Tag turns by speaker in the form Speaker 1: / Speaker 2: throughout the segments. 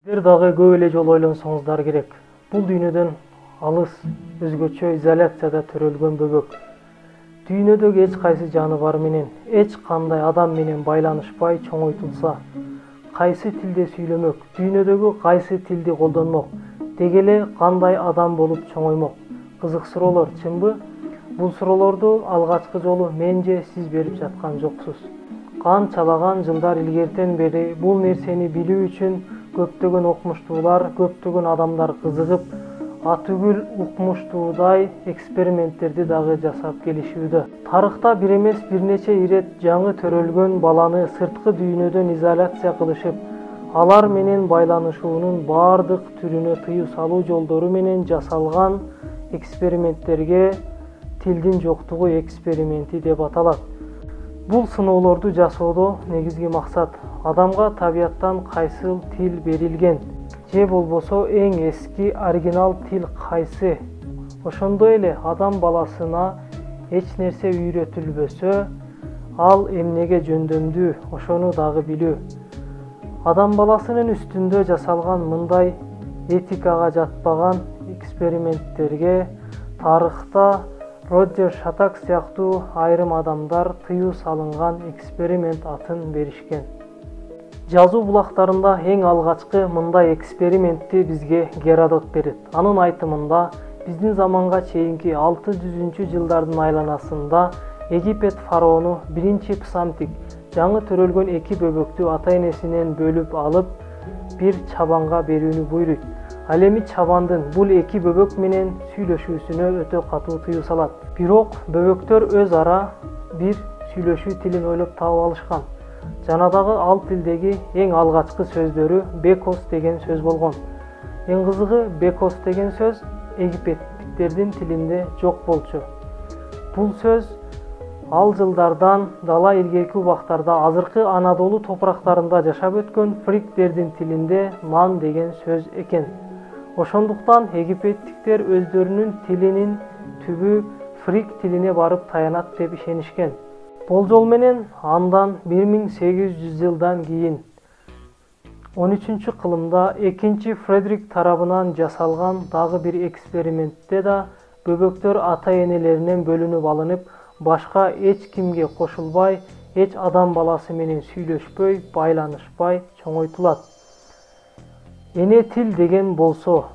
Speaker 1: Сиздер дагы көп эле жолу ойлонсоңуздар керек. Бул дүйнөдөн алыс, өзгөчө изоляцияда төрөлгөн бөбөк. Дүйнөдөгү эч кайсы жаныбар менен, эч кандай адам менен байланышпай чоңойтулса, кайсы тилде сүйлөмөк, дүйнөдөгү кайсы тилди колдонмок, деги эле кандай адам болуп чоңоймок? Кызык суроолор, чынбы? Бул суроолорду алгачкы жолу мен же сиз берип жаткан жоксуз. Канчалаган жылдар илгертен бери бул нерсени билүү үчүн көптөгөн окумуштуулар, көптөгөн адамдар кызыгып, атүгүл укмуштуудай эксперименттерди дагы жасап келишүүдө. Тарыхта бир эмес бир нече ирет жаңы төрөлгөн баланы сырткы дүйнөдөн изоляция кылышып, алар менен байланышуунун баардык түрүнө тыюу салуу жолдору менен жасалган эксперименттерге тилдин жоктугу эксперименти деп аталат. Бул сыноолорду жасоодо негизги максат адамга табияттан кайсыл тил берилген, же болбосо эң эски оригинал тил кайсы. Ошондой эле адам баласына эч нерсе үйрөтүлбөсө, ал эмнеге жөндөмдүү, ошону дагы билүү. Адам баласынын үстүндө жасалган мындай этикага жатпаган эксперименттерге тарыхта Роджер Шатак сыяктуу айрым адамдар тыюу салынган эксперимент атын беришкен. Жазуу булактарында эң алгачкы мындай экспериментти бизге Геродот берет. Анын айтымында биздин заманга чейинки 600 жылдардын айланасында Египет фараону биринчи Псамтик жаңы төрөлгөн эки бөбөктү ата-энесинен бөлүп алып, бир чабанга берүүнү буйруйт. Ал эми чабандын бул эки бөбөк менен сүйлөшүүсүнө өтө катуу тыюу салат. Бирок бөбөктөр өз ара бир сүйлөшүү тилин ойлоп таап алышкан. Жана дагы ал тилдеги эң алгачкы сөздөрү бекос деген сөз болгон. Эң кызыгы, бекос деген сөз египеттиктердин тилинде жок болчу. Бул сөз ал жылдардан дала илгерки убактарда азыркы Анадолу топурактарында жашап өткөн фриктердин тилинде нан деген сөз экен. Ошондуктан египеттиктер өздөрүнүн тилинин түбү фрик тилине барып таянат деп ишенишкен. Болжол менен андан 1800 жылдан кийин 13-кылымда 2 Фредерик тарабынан жасалган дагы бир экспериментте да бөбөктөр ата-энелеринен бөлүнүп алынып, башка эч кимге кошулбай, эч адам баласы менен сүйлөшпөй, байланышпай чоңойтулат. Эне тил деген болсо,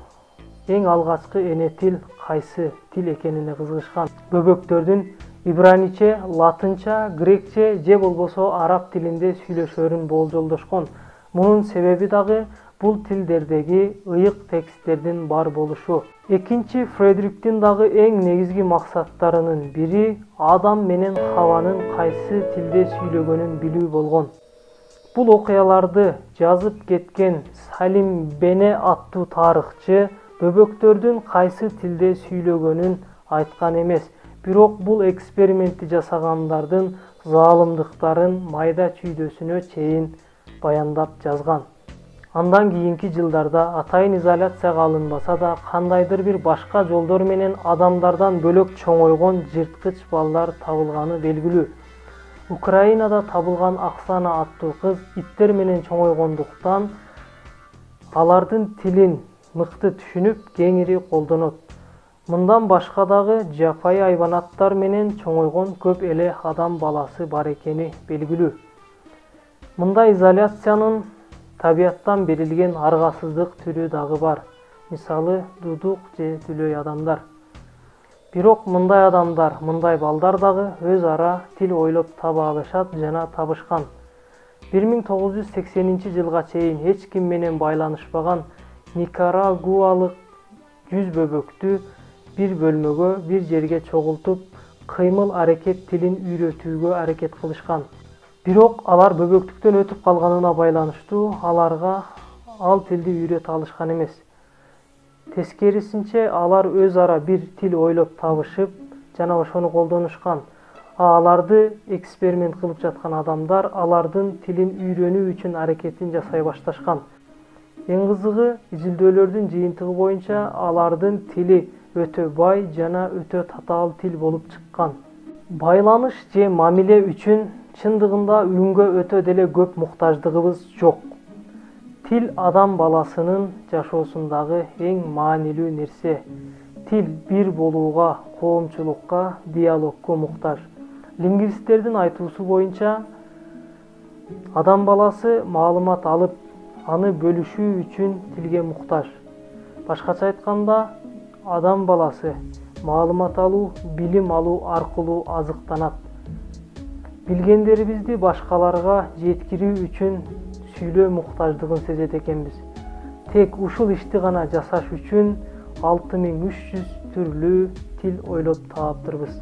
Speaker 1: эң алгачкы эне тил кайсы тил экенине кызыгышкан. Бөбөктөрдүн ибраниче, латынча, грекче же болбосо араб тилинде сүйлөшөрүн болжолдошкон. Мунун себеби дагы бул тилдердеги ыйык тексттердин бар болушу. 2 Фредериктин дагы эң негизги максаттарынын бири Адам менен Хаванын кайсы тилде сүйлөгөнүн билүү болгон. Бул окуяларды жазып кеткен Салим Бене аттуу тарыхчы бөбөктөрдүн кайсы тилде сүйлөгөнүн айткан эмес, бирок бул экспериментти жасагандардын заалымдыктарын майда чүйдөсүнө чейин баяндап жазган. Андан кийинки жылдарда атайын изоляцияга алынбаса да, кандайдыр бир башка жолдор менен адамдардан бөлөк чоңойгон жырткыч балдар табылганы белгилүү. Украинада табылган Оксана аттуу кыз иттер менен чоңойгондуктан алардын тилин мыкты түшүнүп, кеңири колдонот. Мындан башка дагы жапайы айванаттар менен чоңойгон көп эле адам баласы бар экени белгилүү. Мындай изоляциянын табияттан берилген аргасыздык түрү дагы бар. Мисалы, дудук же дүлөй адамдар. Бирок мындай адамдар, мындай балдар дагы өз ара тил ойлоп таба алышат жана табышкан. 1980 жылга чейин эч ким менен байланышпаган никарагуалык 100 бөбөктү бир бөлмөгө, бир жерге чогултуп, кыймыл аракет тилин үйрөтүүгө аракет кылышкан. Бирок алар бөбөктүктөн өтүп калганына байланыштуу аларга ал тилди үйрөтө алышкан эмес. Тескерисинче алар өз ара бир тил ойлоп табышып жана ошону колдонушкан. Аларды эксперимент кылып жаткан адамдар алардын тилин үйрөнүү үчүн аракетин жасай башташкан. Эң кызыгы, изилдөөлөрдүн жыйынтыгы боюнча алардын тили өтө бай жана өтө татаал тил болуп чыккан. Байланыш же мамиле үчүн чындыгында үнгө өтө деле көп муктаждыгыбыз жок. Til адам баласынын жашоосундагы эң маанилүү нерсе. Тил бир болууга, коомчулукка, диалогко муктаж. Лингвисттердин айтуусу боюнча, адам баласы маалымат алып, аны бөлүшүү үчүн тилге муктаж. Башкача айтканда, адам баласы маалымат алуу, билим алуу аркылуу азыктанат. Билгендерибизди башкаларга жеткирүү үчүн сүйлөө муктаждыгын сезет экенбиз. Тек ушул ишти гана жасаш үчүн 6300 түрлүү тил ойлоп таптырбыз.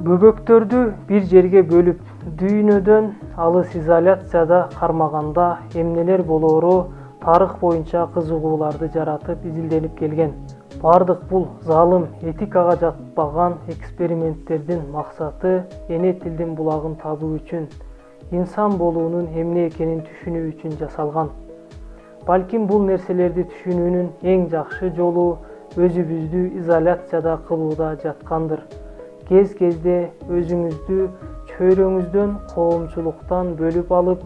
Speaker 1: Бөбөктөрдү бир жерге бөлүп, дүйнөдөн алыс изоляцияда кармаганда эмнелер болоору тарых боюнча кызыгууларды жаратып изилденип келген. Бардык бул залым, этикага жатпаган эксперименттердин максаты эне тилдин булагын табуу үчүн, инсан болуунун эмне экенин түшүнүү үчүн жасалган. Балким бул нерселерди түшүнүүнүн эң жакшы жолу өзүбүздү изоляцияда кылууда жаткандыр. Кез-кезде өзүңүздү чөйрөңүздөн, коомчулуктан бөлүп алып,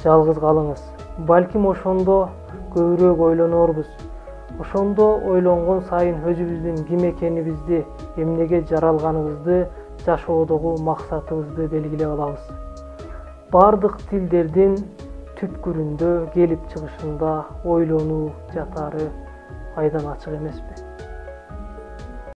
Speaker 1: жалгыз калыңыз. Балким ошондо көбүрөөк ойлонорбуз. Ошондо ойлонгон сайын өзүбүздүн ким экенибизди, эмнеге жаралганыбызды, жашоодогу максатыбызды белгилеп алабыз. Бардык тилдердин түпкүрүндө, келип чыгышында ойлонуу жатары айдан ачык эмеспи?